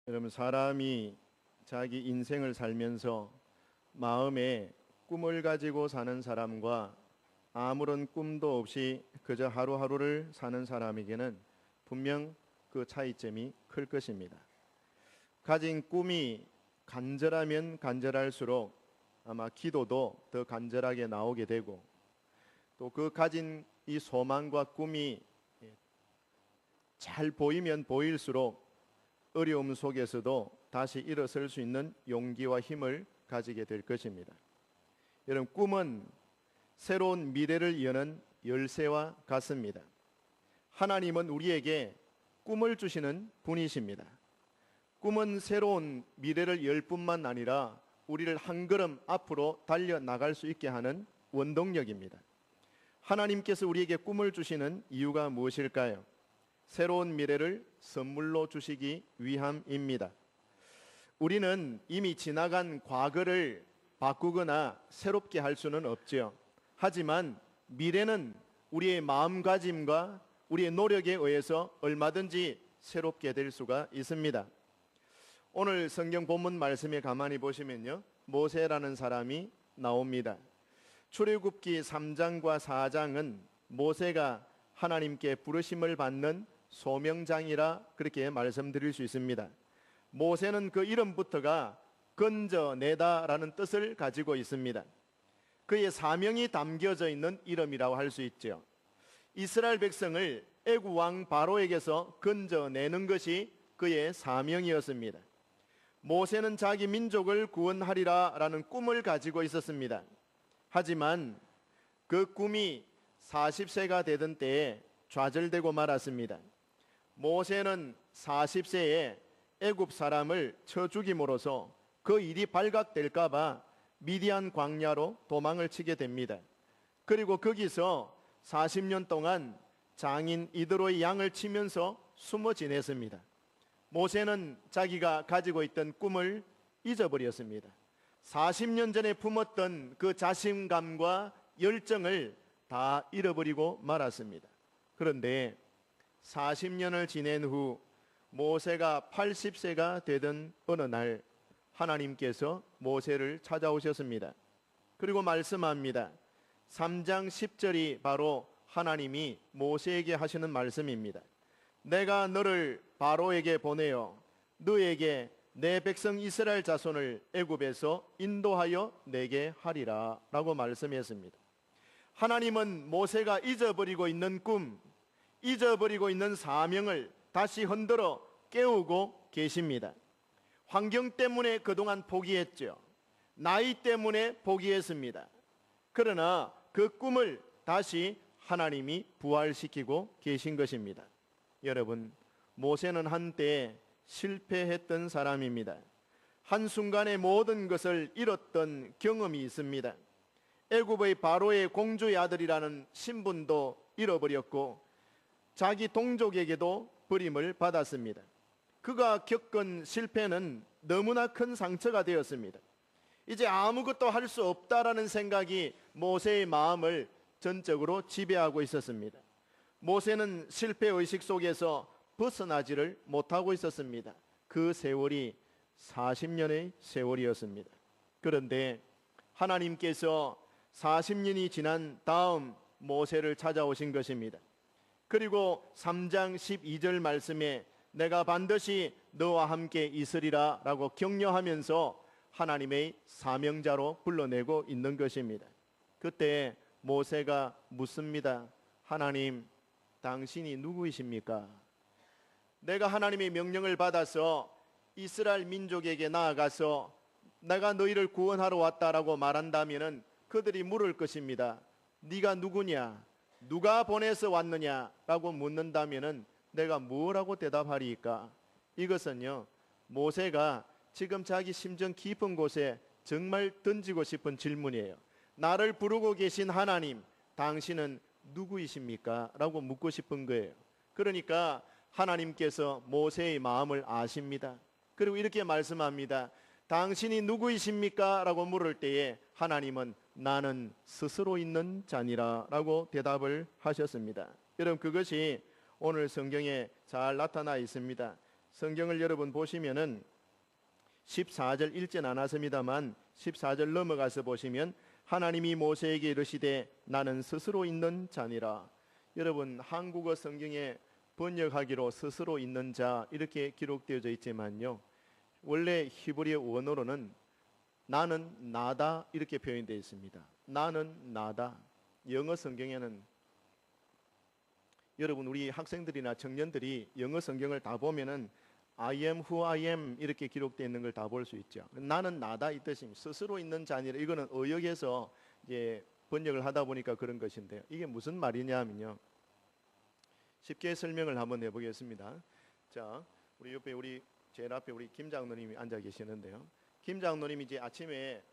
여러분, 사람이 자기 인생을 살면서 마음에 꿈을 가지고 사는 사람과 아무런 꿈도 없이 그저 하루하루를 사는 사람에게는 분명 그 차이점이 클 것입니다. 가진 꿈이 간절하면 간절할수록 아마 기도도 더 간절하게 나오게 되고, 또 그 가진 이 소망과 꿈이 잘 보이면 보일수록 어려움 속에서도 다시 일어설 수 있는 용기와 힘을 가지게 될 것입니다. 여러분, 꿈은 새로운 미래를 여는 열쇠와 같습니다. 하나님은 우리에게 꿈을 주시는 분이십니다. 꿈은 새로운 미래를 열 뿐만 아니라 우리를 한 걸음 앞으로 달려나갈 수 있게 하는 원동력입니다. 하나님께서 우리에게 꿈을 주시는 이유가 무엇일까요? 새로운 미래를 선물로 주시기 위함입니다. 우리는 이미 지나간 과거를 바꾸거나 새롭게 할 수는 없지요. 하지만 미래는 우리의 마음가짐과 우리의 노력에 의해서 얼마든지 새롭게 될 수가 있습니다. 오늘 성경 본문 말씀에 가만히 보시면요, 모세라는 사람이 나옵니다. 출애굽기 3장과 4장은 모세가 하나님께 부르심을 받는 소명장이라 그렇게 말씀드릴 수 있습니다. 모세는 그 이름부터가 건져내다라는 뜻을 가지고 있습니다. 그의 사명이 담겨져 있는 이름이라고 할 수 있죠. 이스라엘 백성을 애굽 왕 바로에게서 건져내는 것이 그의 사명이었습니다. 모세는 자기 민족을 구원하리라 라는 꿈을 가지고 있었습니다. 하지만 그 꿈이 40세가 되던 때에 좌절되고 말았습니다. 모세는 40세에 애굽 사람을 쳐 죽임으로써 그 일이 발각될까 봐 미디안 광야로 도망을 치게 됩니다. 그리고 거기서 40년 동안 장인 이드로의 양을 치면서 숨어 지냈습니다. 모세는 자기가 가지고 있던 꿈을 잊어버렸습니다. 40년 전에 품었던 그 자신감과 열정을 다 잃어버리고 말았습니다. 그런데 40년을 지낸 후 모세가 80세가 되던 어느 날 하나님께서 모세를 찾아오셨습니다. 그리고 말씀합니다. 3장 10절이 바로 하나님이 모세에게 하시는 말씀입니다. 내가 너를 바로에게 보내어 너에게 내 백성 이스라엘 자손을 애굽에서 인도하여 내게 하리라 라고 말씀했습니다. 하나님은 모세가 잊어버리고 있는 꿈, 잊어버리고 있는 사명을 다시 흔들어 깨우고 계십니다. 환경 때문에 그동안 포기했죠. 나이 때문에 포기했습니다. 그러나 그 꿈을 다시 하나님이 부활시키고 계신 것입니다. 여러분, 모세는 한때 실패했던 사람입니다. 한순간에 모든 것을 잃었던 경험이 있습니다. 애굽의 바로의 공주의 아들이라는 신분도 잃어버렸고 자기 동족에게도 버림을 받았습니다. 그가 겪은 실패는 너무나 큰 상처가 되었습니다. 이제 아무것도 할 수 없다라는 생각이 모세의 마음을 전적으로 지배하고 있었습니다. 모세는 실패의식 속에서 벗어나지를 못하고 있었습니다. 그 세월이 40년의 세월이었습니다. 그런데 하나님께서 40년이 지난 다음 모세를 찾아오신 것입니다. 그리고 3장 12절 말씀에 내가 반드시 너와 함께 있으리라 라고 격려하면서 하나님의 사명자로 불러내고 있는 것입니다. 그때 모세가 묻습니다. 하나님, 당신이 누구이십니까? 내가 하나님의 명령을 받아서 이스라엘 민족에게 나아가서 내가 너희를 구원하러 왔다라고 말한다면 그들이 물을 것입니다. 네가 누구냐? 누가 보내서 왔느냐라고 묻는다면 내가 뭐라고 대답하리까? 이것은요, 모세가 지금 자기 심정 깊은 곳에 정말 던지고 싶은 질문이에요. 나를 부르고 계신 하나님, 당신은 누구이십니까? 라고 묻고 싶은 거예요. 그러니까 하나님께서 모세의 마음을 아십니다. 그리고 이렇게 말씀합니다. 당신이 누구이십니까? 라고 물을 때에 하나님은 나는 스스로 있는 자니라 라고 대답을 하셨습니다. 여러분, 그것이 오늘 성경에 잘 나타나 있습니다. 성경을 여러분 보시면은 14절 읽진 않았습니다만 14절 넘어가서 보시면 하나님이 모세에게 이르시되 나는 스스로 있는 자니라. 여러분 한국어 성경에 번역하기로 스스로 있는 자 이렇게 기록되어져 있지만요, 원래 히브리어 원어로는 나는 나다 이렇게 표현되어 있습니다. 나는 나다. 영어 성경에는 여러분 우리 학생들이나 청년들이 영어 성경을 다 보면은 I am who I am 이렇게 기록되어 있는 걸 다 볼 수 있죠. 나는 나다 이 뜻입니다. 스스로 있는 자니라. 이거는 어역에서 이제 번역을 하다 보니까 그런 것인데요. 이게 무슨 말이냐면요, 쉽게 설명을 한번 해보겠습니다. 자, 우리 옆에 우리 제일 앞에 우리 김 장로님이 앉아 계시는데요. 김 장로님이 이제 아침에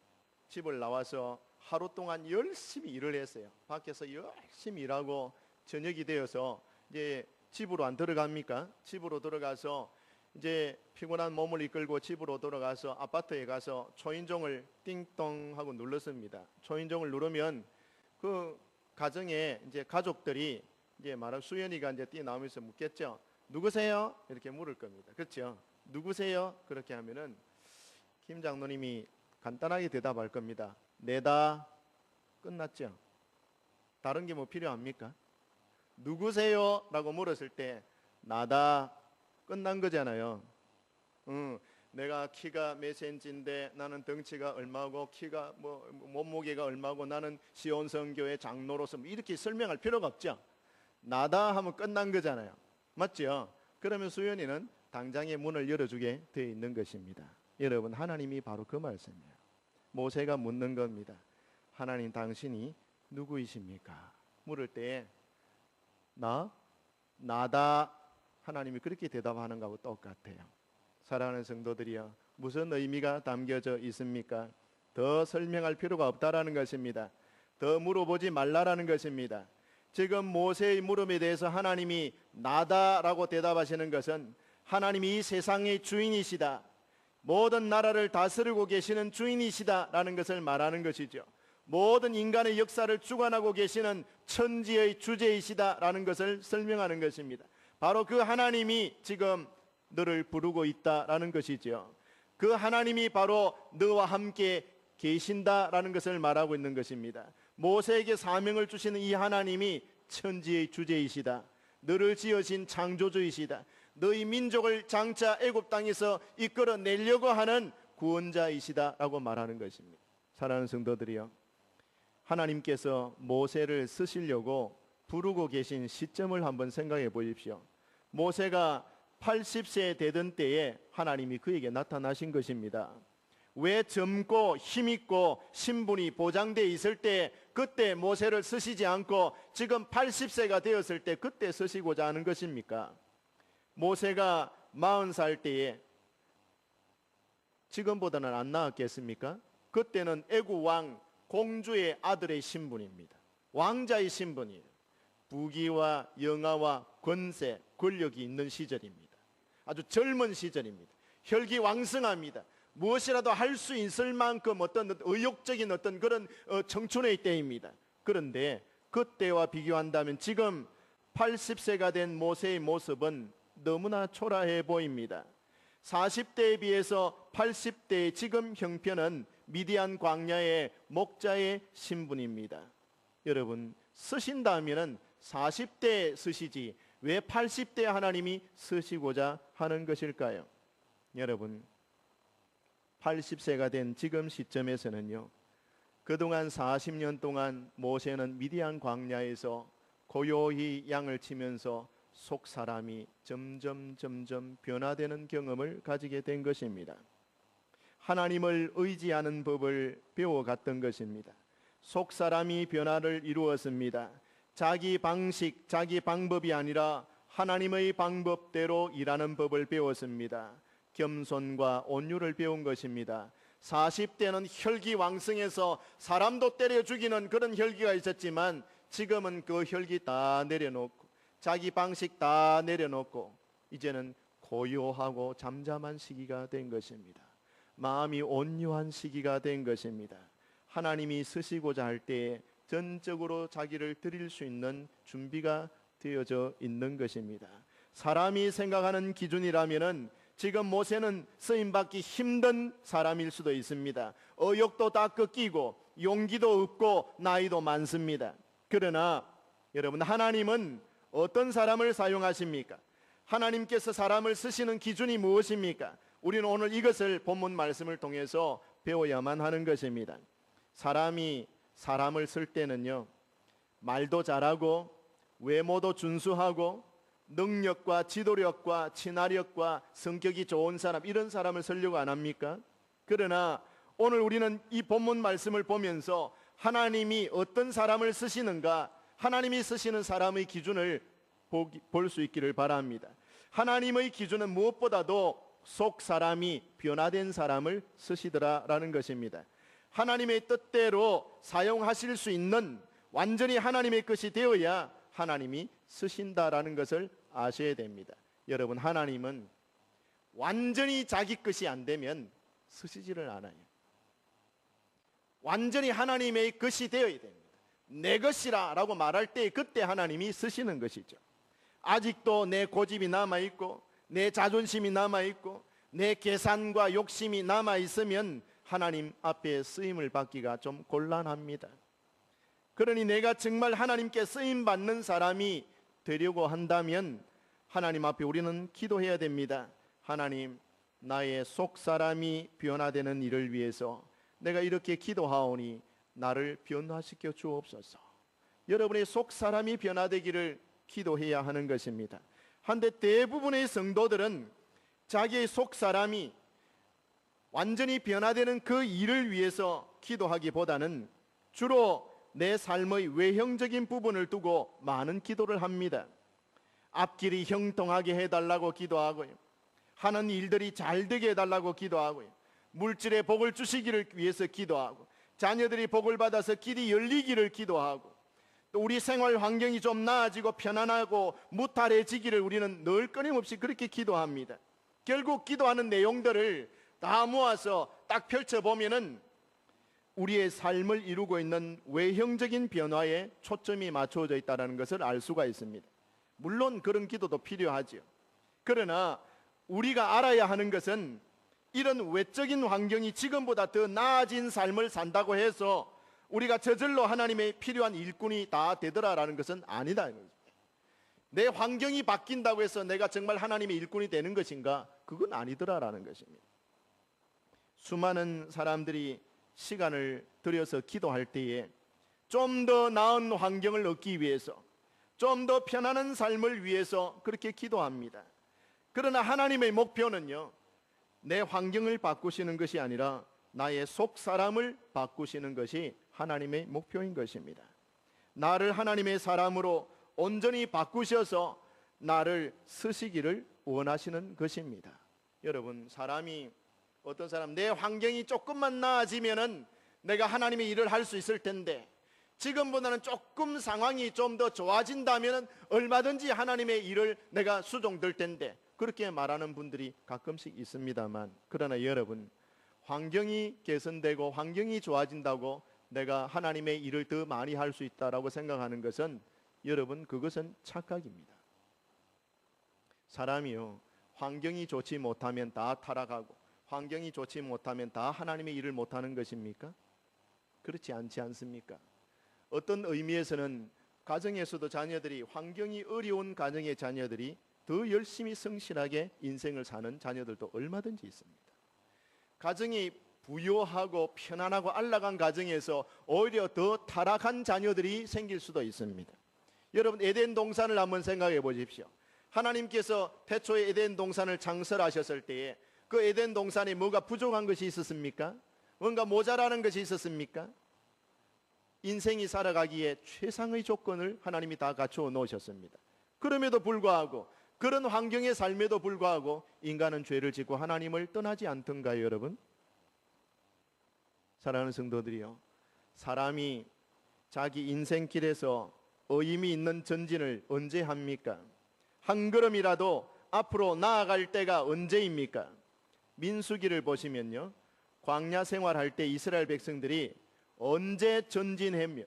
집을 나와서 하루 동안 열심히 일을 했어요. 밖에서 열심히 일하고 저녁이 되어서 이제 집으로 안 들어갑니까? 집으로 들어가서 이제 피곤한 몸을 이끌고 집으로 들어가서 아파트에 가서 초인종을 띵동 하고 눌렀습니다. 초인종을 누르면 그 가정에 이제 가족들이 이제 말하면 수연이가 이제 뛰어나오면서 묻겠죠. 누구세요? 이렇게 물을 겁니다. 그렇죠? 누구세요? 그렇게 하면은 김 장로님이 간단하게 대답할 겁니다. 내다. 끝났죠? 다른 게 뭐 필요합니까? 누구세요? 라고 물었을 때 나다. 끝난 거잖아요. 내가 키가 몇 센치인데 나는 덩치가 얼마고 키가 뭐 몸무게가 얼마고 나는 시온성교회 장로로서 이렇게 설명할 필요가 없죠. 나다 하면 끝난 거잖아요. 맞죠? 그러면 수연이는 당장에 문을 열어주게 되어 있는 것입니다. 여러분 하나님이 바로 그 말씀이에요. 모세가 묻는 겁니다. 하나님 당신이 누구이십니까? 물을 때 나다. 하나님이 그렇게 대답하는 것하고 똑같아요. 사랑하는 성도들이여, 무슨 의미가 담겨져 있습니까? 더 설명할 필요가 없다라는 것입니다. 더 물어보지 말라라는 것입니다. 지금 모세의 물음에 대해서 하나님이 나다라고 대답하시는 것은 하나님이 이 세상의 주인이시다, 모든 나라를 다스리고 계시는 주인이시다라는 것을 말하는 것이죠. 모든 인간의 역사를 주관하고 계시는 천지의 주제이시다라는 것을 설명하는 것입니다. 바로 그 하나님이 지금 너를 부르고 있다라는 것이죠. 그 하나님이 바로 너와 함께 계신다라는 것을 말하고 있는 것입니다. 모세에게 사명을 주시는 이 하나님이 천지의 주제이시다, 너를 지으신 창조주이시다, 너희 민족을 장차 애굽 땅에서 이끌어내려고 하는 구원자이시다라고 말하는 것입니다. 사랑하는 성도들이요, 하나님께서 모세를 쓰시려고 부르고 계신 시점을 한번 생각해 보십시오. 모세가 80세 되던 때에 하나님이 그에게 나타나신 것입니다. 왜 젊고 힘있고 신분이 보장되어 있을 때 그때 모세를 쓰시지 않고 지금 80세가 되었을 때 그때 쓰시고자 하는 것입니까? 모세가 40살 때에 지금보다는 안 나았겠습니까? 그때는 애국 왕 공주의 아들의 신분입니다. 왕자의 신분이에요. 부귀와 영화와 권세, 권력이 있는 시절입니다. 아주 젊은 시절입니다. 혈기왕성합니다. 무엇이라도 할 수 있을 만큼 어떤 의욕적인 어떤 그런 청춘의 때입니다. 그런데 그때와 비교한다면 지금 80세가 된 모세의 모습은 너무나 초라해 보입니다. 40대에 비해서 80대의 지금 형편은 미디안 광야의 목자의 신분입니다. 여러분, 쓰신다면은 40대에 쓰시지 왜 80대 하나님이 쓰시고자 하는 것일까요? 여러분, 80세가 된 지금 시점에서는요, 그동안 40년 동안 모세는 미디안 광야에서 고요히 양을 치면서 속 사람이 점점 변화되는 경험을 가지게 된 것입니다. 하나님을 의지하는 법을 배워갔던 것입니다. 속 사람이 변화를 이루었습니다. 자기 방식, 자기 방법이 아니라 하나님의 방법대로 일하는 법을 배웠습니다. 겸손과 온유를 배운 것입니다. 40대는 혈기왕성해서 사람도 때려 죽이는 그런 혈기가 있었지만 지금은 그 혈기 다 내려놓고 자기 방식 다 내려놓고 이제는 고요하고 잠잠한 시기가 된 것입니다. 마음이 온유한 시기가 된 것입니다. 하나님이 쓰시고자 할 때에 전적으로 자기를 드릴 수 있는 준비가 되어져 있는 것입니다. 사람이 생각하는 기준이라면은 지금 모세는 쓰임받기 힘든 사람일 수도 있습니다. 의욕도 다 꺾이고 용기도 없고 나이도 많습니다. 그러나 여러분, 하나님은 어떤 사람을 사용하십니까? 하나님께서 사람을 쓰시는 기준이 무엇입니까? 우리는 오늘 이것을 본문 말씀을 통해서 배워야만 하는 것입니다. 사람이 사람을 쓸 때는요, 말도 잘하고 외모도 준수하고 능력과 지도력과 친화력과 성격이 좋은 사람, 이런 사람을 쓰려고 안 합니까? 그러나 오늘 우리는 이 본문 말씀을 보면서 하나님이 어떤 사람을 쓰시는가, 하나님이 쓰시는 사람의 기준을 볼 수 있기를 바랍니다. 하나님의 기준은 무엇보다도 속 사람이 변화된 사람을 쓰시더라라는 것입니다. 하나님의 뜻대로 사용하실 수 있는 완전히 하나님의 것이 되어야 하나님이 쓰신다라는 것을 아셔야 됩니다. 여러분, 하나님은 완전히 자기 것이 안 되면 쓰시지를 않아요. 완전히 하나님의 것이 되어야 됩니다. 내 것이라 라고 말할 때 그때 하나님이 쓰시는 것이죠. 아직도 내 고집이 남아있고 내 자존심이 남아있고 내 계산과 욕심이 남아있으면 하나님 앞에 쓰임을 받기가 좀 곤란합니다. 그러니 내가 정말 하나님께 쓰임받는 사람이 되려고 한다면 하나님 앞에 우리는 기도해야 됩니다. 하나님, 나의 속 사람이 변화되는 일을 위해서 내가 이렇게 기도하오니 나를 변화시켜 주옵소서. 여러분의 속 사람이 변화되기를 기도해야 하는 것입니다. 한데 대부분의 성도들은 자기의 속 사람이 완전히 변화되는 그 일을 위해서 기도하기보다는 주로 내 삶의 외형적인 부분을 두고 많은 기도를 합니다. 앞길이 형통하게 해달라고 기도하고요, 하는 일들이 잘 되게 해달라고 기도하고요, 물질의 복을 주시기를 위해서 기도하고, 자녀들이 복을 받아서 길이 열리기를 기도하고, 또 우리 생활 환경이 좀 나아지고 편안하고 무탈해지기를 우리는 늘 끊임없이 그렇게 기도합니다. 결국 기도하는 내용들을 다 모아서 딱 펼쳐보면은 우리의 삶을 이루고 있는 외형적인 변화에 초점이 맞춰져 있다는 것을 알 수가 있습니다. 물론 그런 기도도 필요하죠. 그러나 우리가 알아야 하는 것은 이런 외적인 환경이 지금보다 더 나아진 삶을 산다고 해서 우리가 저절로 하나님의 필요한 일꾼이 다 되더라라는 것은 아니다. 내 환경이 바뀐다고 해서 내가 정말 하나님의 일꾼이 되는 것인가? 그건 아니더라라는 것입니다. 수많은 사람들이 시간을 들여서 기도할 때에 좀 더 나은 환경을 얻기 위해서, 좀 더 편안한 삶을 위해서 그렇게 기도합니다. 그러나 하나님의 목표는요, 내 환경을 바꾸시는 것이 아니라 나의 속 사람을 바꾸시는 것이 하나님의 목표인 것입니다. 나를 하나님의 사람으로 온전히 바꾸셔서 나를 쓰시기를 원하시는 것입니다. 여러분, 사람이, 어떤 사람, 내 환경이 조금만 나아지면은 내가 하나님의 일을 할 수 있을 텐데, 지금보다는 조금 상황이 좀 더 좋아진다면 얼마든지 하나님의 일을 내가 수종될 텐데, 그렇게 말하는 분들이 가끔씩 있습니다만, 그러나 여러분, 환경이 개선되고 환경이 좋아진다고 내가 하나님의 일을 더 많이 할 수 있다라고 생각하는 것은, 여러분, 그것은 착각입니다. 사람이요, 환경이 좋지 못하면 다 타락하고 환경이 좋지 못하면 다 하나님의 일을 못하는 것입니까? 그렇지 않지 않습니까? 어떤 의미에서는 가정에서도 자녀들이, 환경이 어려운 가정의 자녀들이 더 열심히 성실하게 인생을 사는 자녀들도 얼마든지 있습니다. 가정이 부유하고 편안하고 안락한 가정에서 오히려 더 타락한 자녀들이 생길 수도 있습니다. 여러분, 에덴 동산을 한번 생각해 보십시오. 하나님께서 태초에 에덴 동산을 창설하셨을 때에 그 에덴 동산에 뭐가 부족한 것이 있었습니까? 뭔가 모자라는 것이 있었습니까? 인생이 살아가기에 최상의 조건을 하나님이 다 갖추어 놓으셨습니다. 그럼에도 불구하고, 그런 환경의 삶에도 불구하고 인간은 죄를 짓고 하나님을 떠나지 않던가요, 여러분? 사랑하는 성도들이요, 사람이 자기 인생길에서 의미 있는 전진을 언제 합니까? 한 걸음이라도 앞으로 나아갈 때가 언제입니까? 민수기를 보시면요, 광야 생활할 때 이스라엘 백성들이 언제 전진하며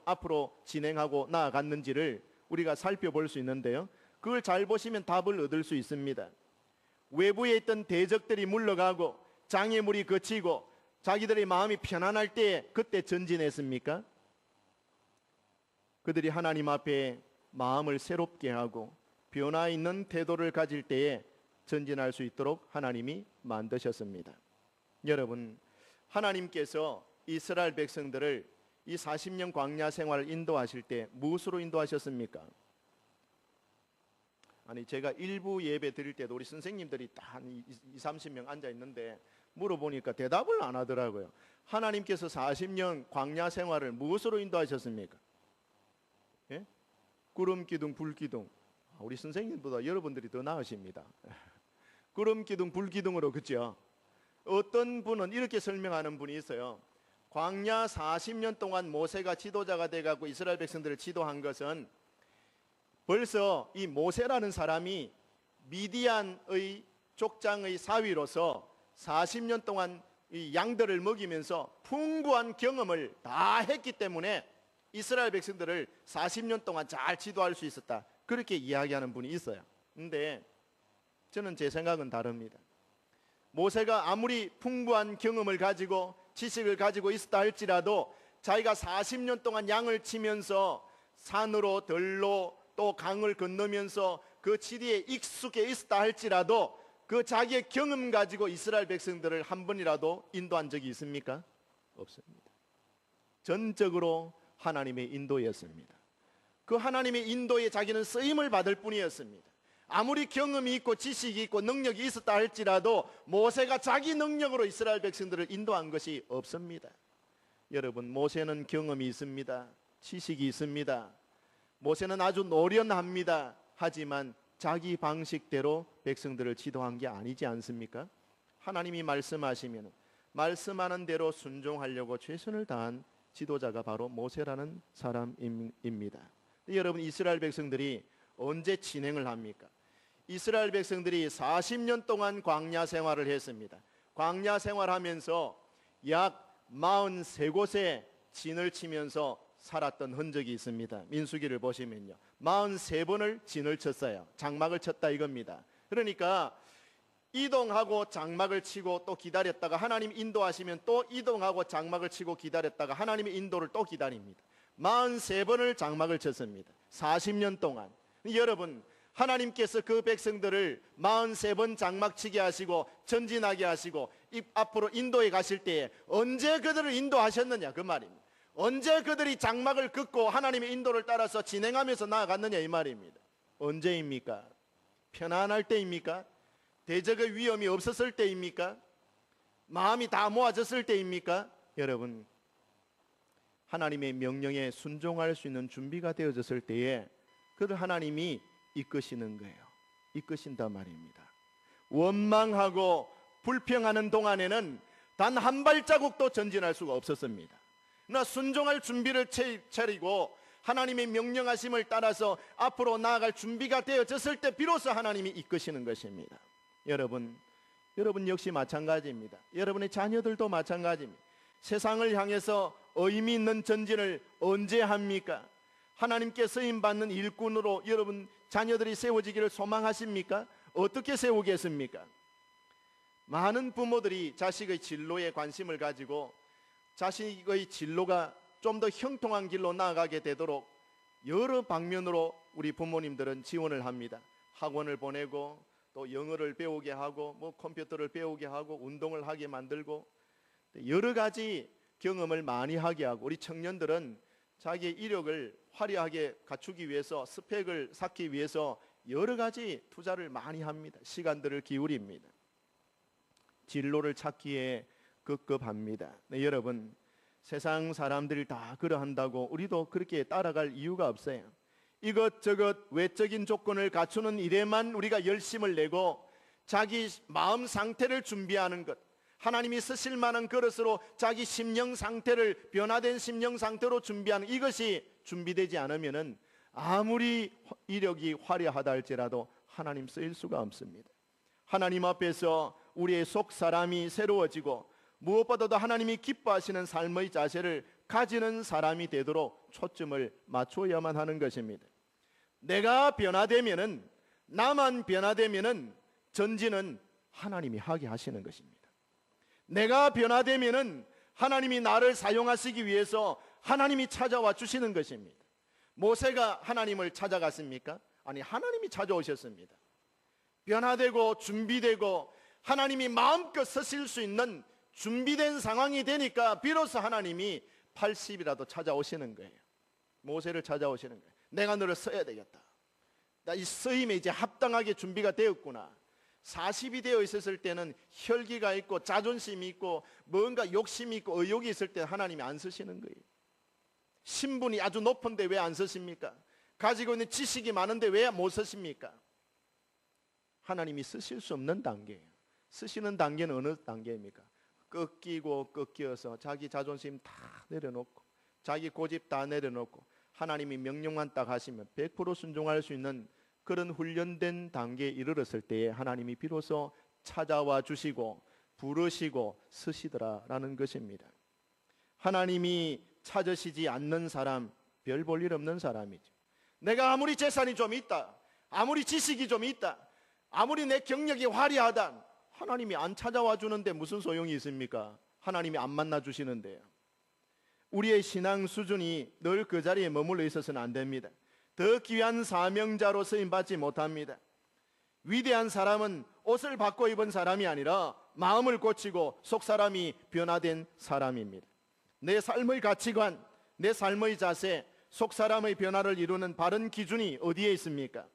앞으로 진행하고 나아갔는지를 우리가 살펴볼 수 있는데요, 그걸 잘 보시면 답을 얻을 수 있습니다. 외부에 있던 대적들이 물러가고 장애물이 그치고 자기들의 마음이 편안할 때 그때 전진했습니까? 그들이 하나님 앞에 마음을 새롭게 하고 변화 있는 태도를 가질 때에 전진할 수 있도록 하나님이 만드셨습니다. 여러분, 하나님께서 이스라엘 백성들을 이 40년 광야 생활을 인도하실 때 무엇으로 인도하셨습니까? 아니, 제가 일부 예배 드릴 때도 우리 선생님들이 한 20-30명 앉아 있는데 물어보니까 대답을 안 하더라고요. 하나님께서 40년 광야 생활을 무엇으로 인도하셨습니까? 예? 구름 기둥, 불 기둥. 우리 선생님보다 여러분들이 더 나으십니다. 구름 기둥, 불 기둥으로, 그죠? 어떤 분은 이렇게 설명하는 분이 있어요. 광야 40년 동안 모세가 지도자가 돼가고 이스라엘 백성들을 지도한 것은 벌써 이 모세라는 사람이 미디안의 족장의 사위로서 40년 동안 이 양들을 먹이면서 풍부한 경험을 다 했기 때문에 이스라엘 백성들을 40년 동안 잘 지도할 수 있었다. 그렇게 이야기하는 분이 있어요. 근데 저는 제 생각은 다릅니다. 모세가 아무리 풍부한 경험을 가지고 지식을 가지고 있었다 할지라도 자기가 40년 동안 양을 치면서 산으로 들로 또 강을 건너면서 그 지리에 익숙해 있었다 할지라도 그 자기의 경험 가지고 이스라엘 백성들을 한 번이라도 인도한 적이 있습니까? 없습니다. 전적으로 하나님의 인도였습니다. 그 하나님의 인도에 자기는 쓰임을 받을 뿐이었습니다. 아무리 경험이 있고 지식이 있고 능력이 있었다 할지라도 모세가 자기 능력으로 이스라엘 백성들을 인도한 것이 없습니다. 여러분, 모세는 경험이 있습니다. 지식이 있습니다. 모세는 아주 노련합니다. 하지만 자기 방식대로 백성들을 지도한 게 아니지 않습니까? 하나님이 말씀하시면 말씀하는 대로 순종하려고 최선을 다한 지도자가 바로 모세라는 사람입니다. 여러분, 이스라엘 백성들이 언제 진행을 합니까? 이스라엘 백성들이 40년 동안 광야 생활을 했습니다. 광야 생활하면서 약 43곳에 진을 치면서 살았던 흔적이 있습니다. 민수기를 보시면요, 43번을 진을 쳤어요. 장막을 쳤다 이겁니다. 그러니까 이동하고 장막을 치고 또 기다렸다가 하나님 인도하시면 또 이동하고 장막을 치고 기다렸다가 하나님의 인도를 또 기다립니다. 43번을 장막을 쳤습니다. 40년 동안. 여러분, 하나님께서 그 백성들을 43번 장막치게 하시고 전진하게 하시고 앞으로 인도에 가실 때에 언제 그들을 인도하셨느냐 그 말입니다. 언제 그들이 장막을 긋고 하나님의 인도를 따라서 진행하면서 나아갔느냐 이 말입니다. 언제입니까? 편안할 때입니까? 대적의 위험이 없었을 때입니까? 마음이 다 모아졌을 때입니까? 여러분, 하나님의 명령에 순종할 수 있는 준비가 되어졌을 때에 그들 하나님이 이끄시는 거예요. 이끄신단 말입니다. 원망하고 불평하는 동안에는 단 한 발자국도 전진할 수가 없었습니다. 그러나 순종할 준비를 차리고 하나님의 명령하심을 따라서 앞으로 나아갈 준비가 되어졌을 때 비로소 하나님이 이끄시는 것입니다. 여러분 역시 마찬가지입니다. 여러분의 자녀들도 마찬가지입니다. 세상을 향해서 의미 있는 전진을 언제 합니까? 하나님께 쓰임받는 일꾼으로 여러분 자녀들이 세워지기를 소망하십니까? 어떻게 세우겠습니까? 많은 부모들이 자식의 진로에 관심을 가지고 자식의 진로가 좀 더 형통한 길로 나아가게 되도록 여러 방면으로 우리 부모님들은 지원을 합니다. 학원을 보내고 또 영어를 배우게 하고 컴퓨터를 배우게 하고 운동을 하게 만들고 여러 가지 경험을 많이 하게 하고 우리 청년들은 자기의 이력을 화려하게 갖추기 위해서 스펙을 쌓기 위해서 여러 가지 투자를 많이 합니다. 시간들을 기울입니다. 진로를 찾기에 급급합니다. 네, 여러분, 세상 사람들이 다 그러한다고 우리도 그렇게 따라갈 이유가 없어요. 이것저것 외적인 조건을 갖추는 일에만 우리가 열심을 내고 자기 마음 상태를 준비하는 것, 하나님이 쓰실 만한 그릇으로 자기 심령 상태를 변화된 심령 상태로 준비하는 이것이 준비되지 않으면은 아무리 이력이 화려하다 할지라도 하나님 쓰일 수가 없습니다. 하나님 앞에서 우리의 속 사람이 새로워지고 무엇보다도 하나님이 기뻐하시는 삶의 자세를 가지는 사람이 되도록 초점을 맞춰야만 하는 것입니다. 내가 변화되면은, 나만 변화되면은 전진은 하나님이 하게 하시는 것입니다. 내가 변화되면은 하나님이 나를 사용하시기 위해서 하나님이 찾아와 주시는 것입니다. 모세가 하나님을 찾아갔습니까? 아니, 하나님이 찾아오셨습니다. 변화되고 준비되고 하나님이 마음껏 쓰실 수 있는 준비된 상황이 되니까 비로소 하나님이 80이라도 찾아오시는 거예요. 모세를 찾아오시는 거예요. 내가 너를 써야 되겠다. 나 이 쓰임에 이제 합당하게 준비가 되었구나. 40이 되어 있었을 때는 혈기가 있고 자존심이 있고 뭔가 욕심이 있고 의욕이 있을 때 하나님이 안 쓰시는 거예요. 신분이 아주 높은데 왜 안 쓰십니까? 가지고 있는 지식이 많은데 왜 못 쓰십니까? 하나님이 쓰실 수 없는 단계예요. 쓰시는 단계는 어느 단계입니까? 꺾이고 꺾여서 자기 자존심 다 내려놓고 자기 고집 다 내려놓고 하나님이 명령만 딱 하시면 100% 순종할 수 있는 그런 훈련된 단계에 이르렀을 때에 하나님이 비로소 찾아와 주시고 부르시고 쓰시더라라는 것입니다. 하나님이 찾으시지 않는 사람, 별 볼 일 없는 사람이죠. 내가 아무리 재산이 좀 있다, 아무리 지식이 좀 있다, 아무리 내 경력이 화려하다, 하나님이 안 찾아와 주는데 무슨 소용이 있습니까? 하나님이 안 만나 주시는데요. 우리의 신앙 수준이 늘 그 자리에 머물러 있어서는 안 됩니다. 더 귀한 사명자로 쓰임받지 못합니다. 위대한 사람은 옷을 바꿔 입은 사람이 아니라 마음을 고치고 속사람이 변화된 사람입니다. 내 삶의 가치관, 내 삶의 자세, 속사람의 변화를 이루는 바른 기준이 어디에 있습니까?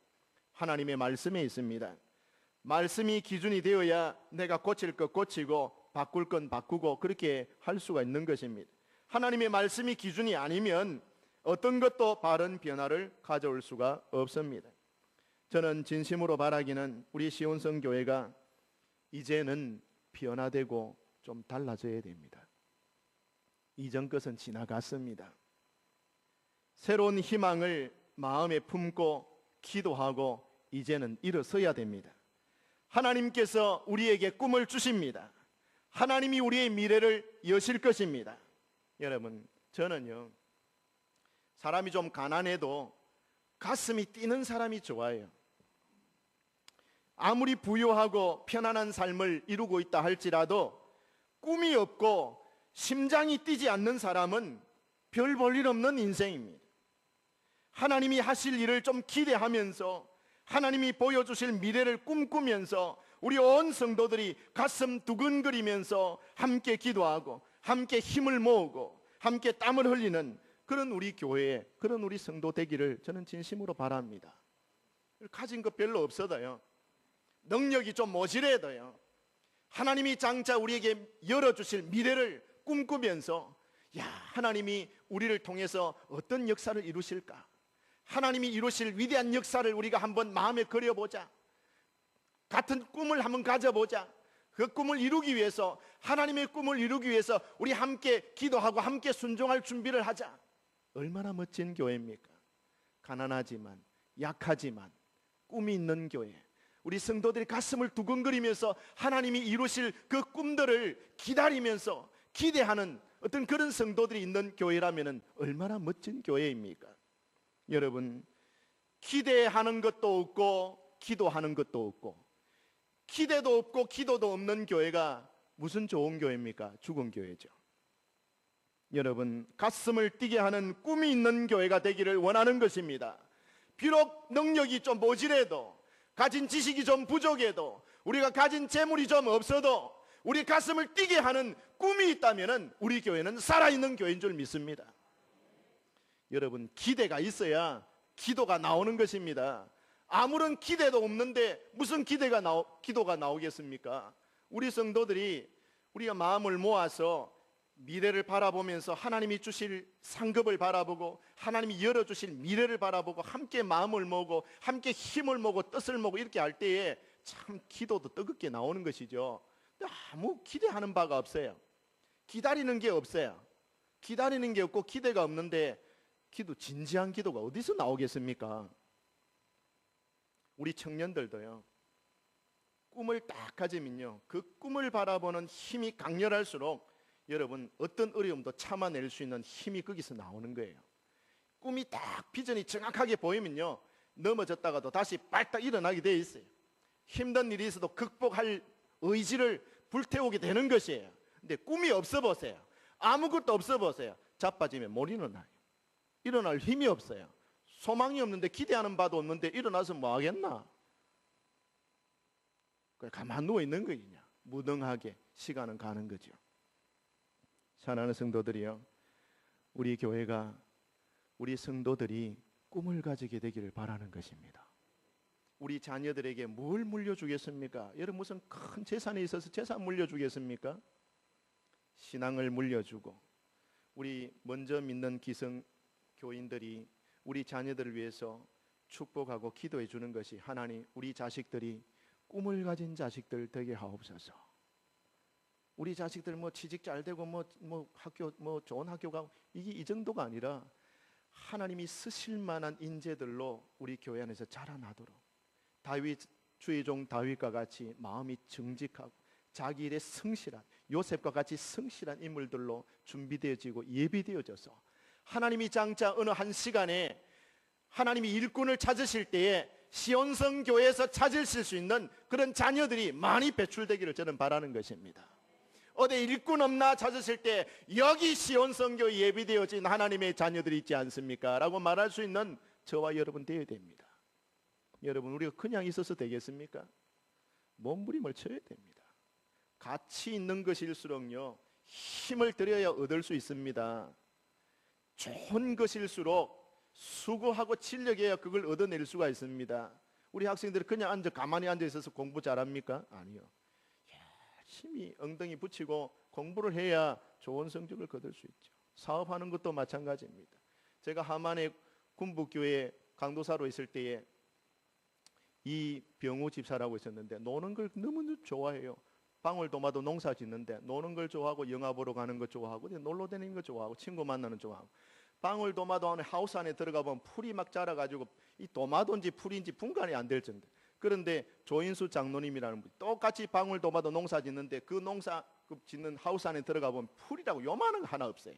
하나님의 말씀에 있습니다. 말씀이 기준이 되어야 내가 고칠 것 고치고 바꿀 건 바꾸고 그렇게 할 수가 있는 것입니다. 하나님의 말씀이 기준이 아니면 어떤 것도 바른 변화를 가져올 수가 없습니다. 저는 진심으로 바라기는 우리 시온성교회가 이제는 변화되고 좀 달라져야 됩니다. 이전 것은 지나갔습니다. 새로운 희망을 마음에 품고 기도하고 이제는 일어서야 됩니다. 하나님께서 우리에게 꿈을 주십니다. 하나님이 우리의 미래를 여실 것입니다. 여러분, 저는요, 사람이 좀 가난해도 가슴이 뛰는 사람이 좋아요. 아무리 부유하고 편안한 삶을 이루고 있다 할지라도 꿈이 없고 심장이 뛰지 않는 사람은 별 볼 일 없는 인생입니다. 하나님이 하실 일을 좀 기대하면서 하나님이 보여주실 미래를 꿈꾸면서 우리 온 성도들이 가슴 두근거리면서 함께 기도하고 함께 힘을 모으고 함께 땀을 흘리는 그런 우리 교회, 그런 우리 성도 되기를 저는 진심으로 바랍니다. 가진 것 별로 없어도요, 능력이 좀 모자라도요, 하나님이 장차 우리에게 열어주실 미래를 꿈꾸면서 야, 하나님이 우리를 통해서 어떤 역사를 이루실까? 하나님이 이루실 위대한 역사를 우리가 한번 마음에 그려보자. 같은 꿈을 한번 가져보자. 그 꿈을 이루기 위해서, 하나님의 꿈을 이루기 위해서 우리 함께 기도하고 함께 순종할 준비를 하자. 얼마나 멋진 교회입니까? 가난하지만 약하지만 꿈이 있는 교회, 우리 성도들이 가슴을 두근거리면서 하나님이 이루실 그 꿈들을 기다리면서 기대하는 어떤 그런 성도들이 있는 교회라면 얼마나 멋진 교회입니까? 여러분, 기대하는 것도 없고 기도하는 것도 없고 기대도 없고 기도도 없는 교회가 무슨 좋은 교회입니까? 죽은 교회죠. 여러분, 가슴을 뛰게 하는 꿈이 있는 교회가 되기를 원하는 것입니다. 비록 능력이 좀 모자라도, 가진 지식이 좀 부족해도, 우리가 가진 재물이 좀 없어도 우리 가슴을 뛰게 하는 꿈이 있다면 우리 교회는 살아있는 교회인 줄 믿습니다. 여러분, 기대가 있어야 기도가 나오는 것입니다. 아무런 기대도 없는데 무슨 기도가 나오겠습니까? 우리 성도들이 우리가 마음을 모아서 미래를 바라보면서 하나님이 주실 상급을 바라보고 하나님이 열어주실 미래를 바라보고 함께 마음을 모으고 함께 힘을 모으고 뜻을 모으고 이렇게 할 때에 참 기도도 뜨겁게 나오는 것이죠. 근데 아무 기대하는 바가 없어요. 기다리는 게 없어요. 기다리는 게 없고 기대가 없는데 진지한 기도가 어디서 나오겠습니까? 우리 청년들도요, 꿈을 딱 가지면요, 그 꿈을 바라보는 힘이 강렬할수록 여러분, 어떤 어려움도 참아낼 수 있는 힘이 거기서 나오는 거예요. 꿈이 딱 비전이 정확하게 보이면요, 넘어졌다가도 다시 빨딱 일어나게 돼 있어요. 힘든 일이 있어도 극복할 의지를 불태우게 되는 것이에요. 근데 꿈이 없어 보세요. 아무것도 없어 보세요. 자빠지면 못 일어나요. 일어날 힘이 없어요. 소망이 없는데, 기대하는 바도 없는데 일어나서 뭐 하겠나? 그냥 가만 누워 있는 거냐? 무능하게 시간은 가는 거죠. 사랑하는 성도들이요, 우리 교회가, 우리 성도들이 꿈을 가지게 되기를 바라는 것입니다. 우리 자녀들에게 뭘 물려주겠습니까? 여러분, 무슨 큰 재산이 있어서 재산 물려주겠습니까? 신앙을 물려주고, 우리 먼저 믿는 기성 교인들이 우리 자녀들을 위해서 축복하고 기도해 주는 것이, 하나님, 우리 자식들이 꿈을 가진 자식들 되게 하옵소서. 우리 자식들 뭐 취직 잘 되고 뭐 학교 뭐 좋은 학교 가고, 이게 이 정도가 아니라 하나님이 쓰실 만한 인재들로 우리 교회 안에서 자라나도록, 다윗, 주의 종 다윗과 같이 마음이 정직하고 자기 일에 성실한, 요셉과 같이 성실한 인물들로 준비되어지고 예비되어져서, 하나님이 장차 어느 한 시간에 하나님이 일꾼을 찾으실 때에 시온성 교회에서 찾으실 수 있는 그런 자녀들이 많이 배출되기를 저는 바라는 것입니다. 어디 일꾼 없나 찾으실 때, 여기 시온성 교회 예비되어진 하나님의 자녀들이 있지 않습니까? 라고 말할 수 있는 저와 여러분 되어야 됩니다. 여러분, 우리가 그냥 있어서 되겠습니까? 몸부림을 쳐야 됩니다. 가치 있는 것일수록요, 힘을 들여야 얻을 수 있습니다. 좋은 것일수록 수고하고 진력해야 그걸 얻어낼 수가 있습니다. 우리 학생들이 그냥 가만히 앉아 있어서 공부 잘합니까? 아니요. 열심히 엉덩이 붙이고 공부를 해야 좋은 성적을 거둘 수 있죠. 사업하는 것도 마찬가지입니다. 제가 하만의 군부교회 강도사로 있을 때에 이 병우 집사라고 있었는데, 노는 걸 너무 좋아해요. 방울도마도 농사 짓는데 노는 걸 좋아하고, 영화 보러 가는 거 좋아하고, 놀러 다니는 거 좋아하고, 친구 만나는 거 좋아하고, 방울도마도 안에 하우스 안에 들어가 보면 풀이 막 자라가지고 이 도마도인지 풀인지 분간이 안 될 정도. 그런데 조인수 장로님이라는 분이 똑같이 방울도마도 농사 짓는데, 그 농사 짓는 하우스 안에 들어가 보면 풀이라고 요만한 거 하나 없어요.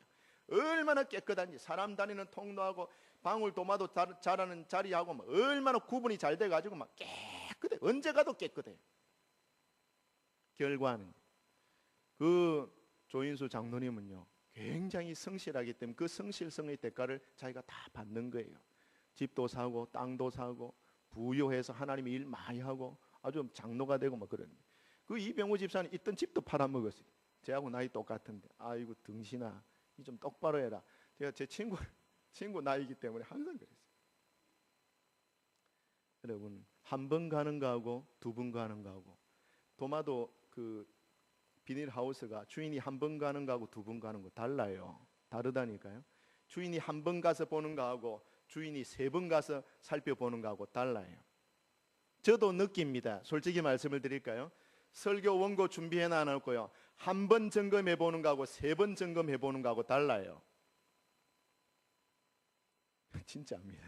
얼마나 깨끗한지, 사람 다니는 통로하고 방울도마도 자라는 자리하고 얼마나 구분이 잘 돼가지고 막 깨끗해. 언제 가도 깨끗해. 결과는 그 조인수 장로님은요, 굉장히 성실하기 때문에 그 성실성의 대가를 자기가 다 받는 거예요. 집도 사고 땅도 사고 부유해서 하나님이 일 많이 하고 아주 장로가 되고 막 그러는. 그 이병우 집사는 있던 집도 팔아먹었어요. 저하고 나이 똑같은데, 아이고 등신아, 이 좀 똑바로 해라. 제가 제 친구 나이기 때문에 항상 그랬어요. 여러분, 한 번 가는 거하고 두 번 가는 거하고, 도마도 그 비닐하우스가 주인이 한 번 가는 거하고 두 번 가는 거 달라요. 다르다니까요. 주인이 한 번 가서 보는 거하고 주인이 세 번 가서 살펴보는 거하고 달라요. 저도 느낍니다. 솔직히 말씀을 드릴까요? 설교 원고 준비해 놔놓고요, 한 번 점검해 보는 거하고 세 번 점검해 보는 거하고 달라요. 진짜입니다.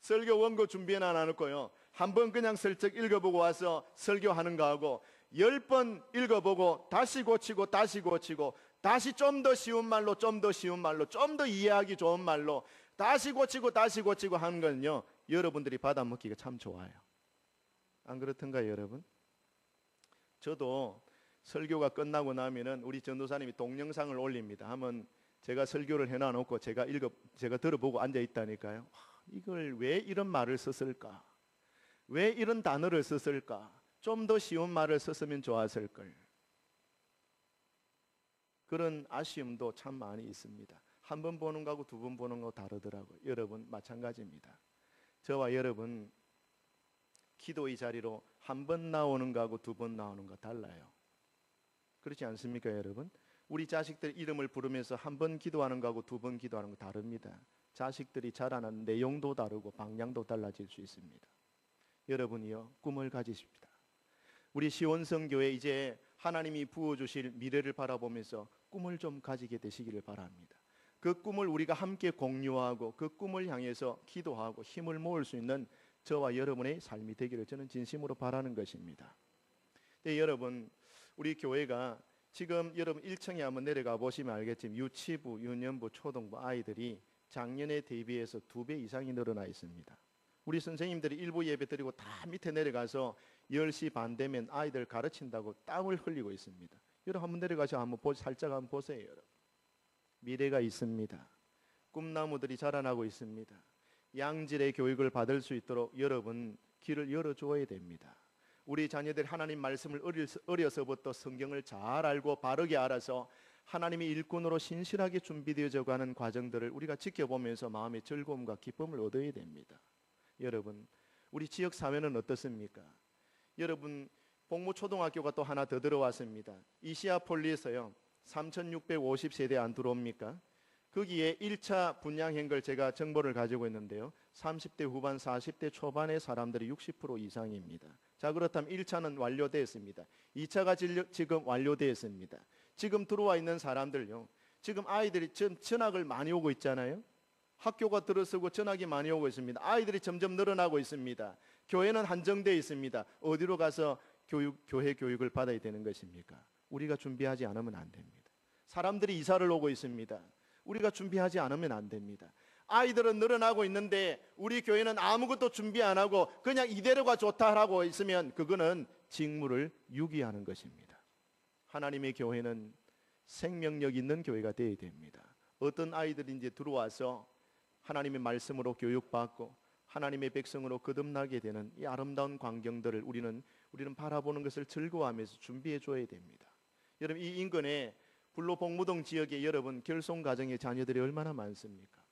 설교 원고 준비해 놔놓고요, 한 번 그냥 슬쩍 읽어보고 와서 설교하는 거하고 10번 읽어보고 다시 고치고 다시 고치고 다시 좀 더 쉬운 말로, 좀 더 쉬운 말로, 좀 더 이해하기 좋은 말로 다시 고치고 다시 고치고 하는 건요, 여러분들이 받아먹기가 참 좋아요. 안 그렇던가요, 여러분? 저도 설교가 끝나고 나면은 우리 전도사님이 동영상을 올립니다. 하면 제가 설교를 해놔놓고 제가 들어보고 앉아 있다니까요. 이걸 왜 이런 말을 썼을까? 왜 이런 단어를 썼을까? 좀 더 쉬운 말을 썼으면 좋았을 걸. 그런 아쉬움도 참 많이 있습니다. 한 번 보는 거하고 두 번 보는 거 다르더라고요. 여러분 마찬가지입니다. 저와 여러분 기도의 자리로 한 번 나오는 거하고 두 번 나오는 거 달라요. 그렇지 않습니까, 여러분? 우리 자식들 이름을 부르면서 한 번 기도하는 거하고 두 번 기도하는 거 다릅니다. 자식들이 자라는 내용도 다르고 방향도 달라질 수 있습니다. 여러분이요, 꿈을 가지십시다. 우리 시온성교회 이제 하나님이 부어주실 미래를 바라보면서 꿈을 좀 가지게 되시기를 바랍니다. 그 꿈을 우리가 함께 공유하고 그 꿈을 향해서 기도하고 힘을 모을 수 있는 저와 여러분의 삶이 되기를 저는 진심으로 바라는 것입니다. 네, 여러분, 우리 교회가 지금 여러분 1층에 한번 내려가 보시면 알겠지만 유치부, 유년부, 초등부 아이들이 작년에 대비해서 2배 이상이 늘어나 있습니다. 우리 선생님들이 일부 예배 드리고 다 밑에 내려가서 10시 반 되면 아이들 가르친다고 땀을 흘리고 있습니다. 여러분 한번 내려가서 살짝 한번 보세요. 여러분. 미래가 있습니다. 꿈나무들이 자라나고 있습니다. 양질의 교육을 받을 수 있도록 여러분 길을 열어줘야 됩니다. 우리 자녀들 하나님 말씀을 어려서부터 성경을 잘 알고 바르게 알아서 하나님의 일꾼으로 신실하게 준비되어져 가는 과정들을 우리가 지켜보면서 마음의 즐거움과 기쁨을 얻어야 됩니다. 여러분, 우리 지역 사회는 어떻습니까? 여러분, 복무초등학교가 또 하나 더 들어왔습니다. 이시아폴리에서요 3650세대 안 들어옵니까? 거기에 1차 분양한 걸 제가 정보를 가지고 있는데요 30대 후반 40대 초반의 사람들이 60% 이상입니다. 자, 그렇다면 1차는 완료되었습니다. 2차가 지금 완료되었습니다. 지금 들어와 있는 사람들요 지금 아이들이 전학을 많이 오고 있잖아요. 학교가 들어서고 전학이 많이 오고 있습니다. 아이들이 점점 늘어나고 있습니다. 교회는 한정되어 있습니다. 어디로 가서 교회 교육을 받아야 되는 것입니까? 우리가 준비하지 않으면 안 됩니다. 사람들이 이사를 오고 있습니다. 우리가 준비하지 않으면 안 됩니다. 아이들은 늘어나고 있는데 우리 교회는 아무것도 준비 안 하고 그냥 이대로가 좋다라고 있으면 그거는 직무를 유기하는 것입니다. 하나님의 교회는 생명력 있는 교회가 되어야 됩니다. 어떤 아이들이 이제 들어와서 하나님의 말씀으로 교육받고 하나님의 백성으로 거듭나게 되는 이 아름다운 광경들을 우리는 바라보는 것을 즐거워하면서 준비해 줘야 됩니다. 여러분, 이 인근에 불로복무동 지역에 여러분 결손 가정의 자녀들이 얼마나 많습니까?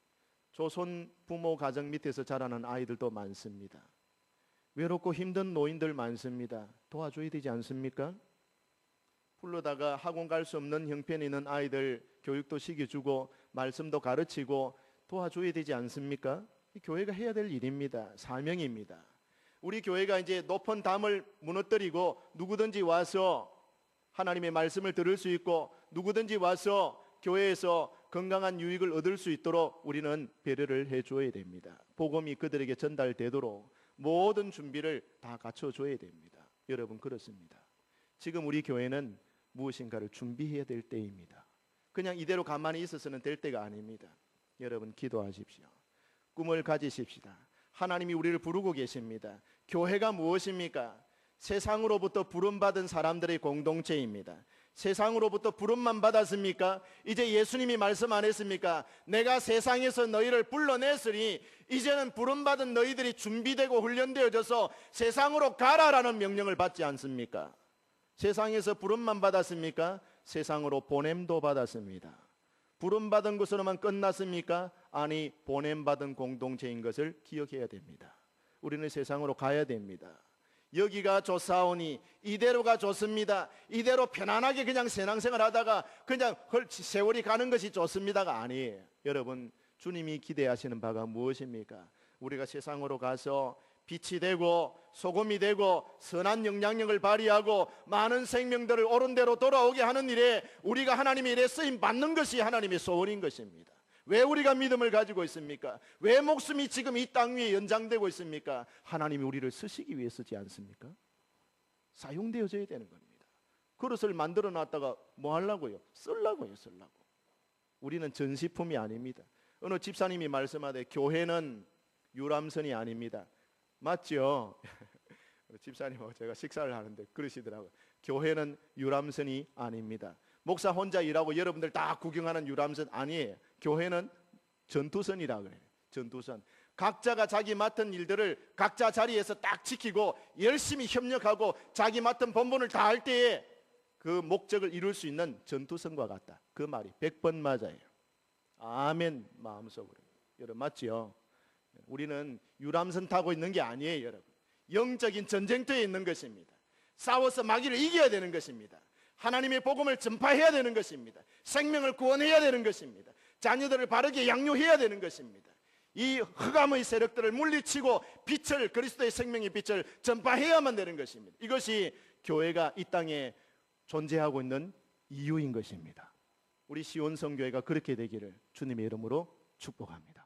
조손 부모 가정 밑에서 자라는 아이들도 많습니다. 외롭고 힘든 노인들 많습니다. 도와줘야 되지 않습니까? 불러다가 학원 갈 수 없는 형편이 있는 아이들 교육도 시켜주고 말씀도 가르치고 도와줘야 되지 않습니까? 교회가 해야 될 일입니다. 사명입니다. 우리 교회가 이제 높은 담을 무너뜨리고 누구든지 와서 하나님의 말씀을 들을 수 있고 누구든지 와서 교회에서 건강한 유익을 얻을 수 있도록 우리는 배려를 해줘야 됩니다. 복음이 그들에게 전달되도록 모든 준비를 다 갖춰줘야 됩니다. 여러분, 그렇습니다. 지금 우리 교회는 무엇인가를 준비해야 될 때입니다. 그냥 이대로 가만히 있어서는 될 때가 아닙니다. 여러분, 기도하십시오. 꿈을 가지십시다. 하나님이 우리를 부르고 계십니다. 교회가 무엇입니까? 세상으로부터 부름받은 사람들의 공동체입니다. 세상으로부터 부름만 받았습니까? 이제 예수님이 말씀 안 했습니까? 내가 세상에서 너희를 불러냈으니 이제는 부름받은 너희들이 준비되고 훈련되어져서 세상으로 가라라는 명령을 받지 않습니까? 세상에서 부름만 받았습니까? 세상으로 보냄도 받았습니다. 부름받은 것으로만 끝났습니까? 아니, 보냄받은 공동체인 것을 기억해야 됩니다. 우리는 세상으로 가야 됩니다. 여기가 좋사오니 이대로가 좋습니다. 이대로 편안하게 그냥 신앙생활 하다가 그냥 세월이 가는 것이 좋습니다가 아니에요. 여러분, 주님이 기대하시는 바가 무엇입니까? 우리가 세상으로 가서 빛이 되고 소금이 되고 선한 영향력을 발휘하고 많은 생명들을 옳은 대로 돌아오게 하는 일에 우리가 하나님의 일에 쓰임 받는 것이 하나님의 소원인 것입니다. 왜 우리가 믿음을 가지고 있습니까? 왜 목숨이 지금 이 땅 위에 연장되고 있습니까? 하나님이 우리를 쓰시기 위해 쓰지 않습니까? 사용되어져야 되는 겁니다. 그릇을 만들어 놨다가 뭐 하려고요? 쓰려고요. 우리는 전시품이 아닙니다. 어느 집사님이 말씀하되 교회는 유람선이 아닙니다. 맞죠? 집사님하고 제가 식사를 하는데 그러시더라고요. 교회는 유람선이 아닙니다. 목사 혼자 일하고 여러분들 다 구경하는 유람선 아니에요. 교회는 전투선이라 그래요. 전투선. 각자가 자기 맡은 일들을 각자 자리에서 딱 지키고 열심히 협력하고 자기 맡은 본분을 다 할 때에 그 목적을 이룰 수 있는 전투선과 같다. 그 말이 100번 맞아요. 아멘. 마음속으로. 여러분, 맞죠? 우리는 유람선 타고 있는 게 아니에요. 여러분, 영적인 전쟁터에 있는 것입니다. 싸워서 마귀를 이겨야 되는 것입니다. 하나님의 복음을 전파해야 되는 것입니다. 생명을 구원해야 되는 것입니다. 자녀들을 바르게 양육해야 되는 것입니다. 이 흑암의 세력들을 물리치고 빛을, 그리스도의 생명의 빛을 전파해야만 되는 것입니다. 이것이 교회가 이 땅에 존재하고 있는 이유인 것입니다. 우리 시온성교회가 그렇게 되기를 주님의 이름으로 축복합니다.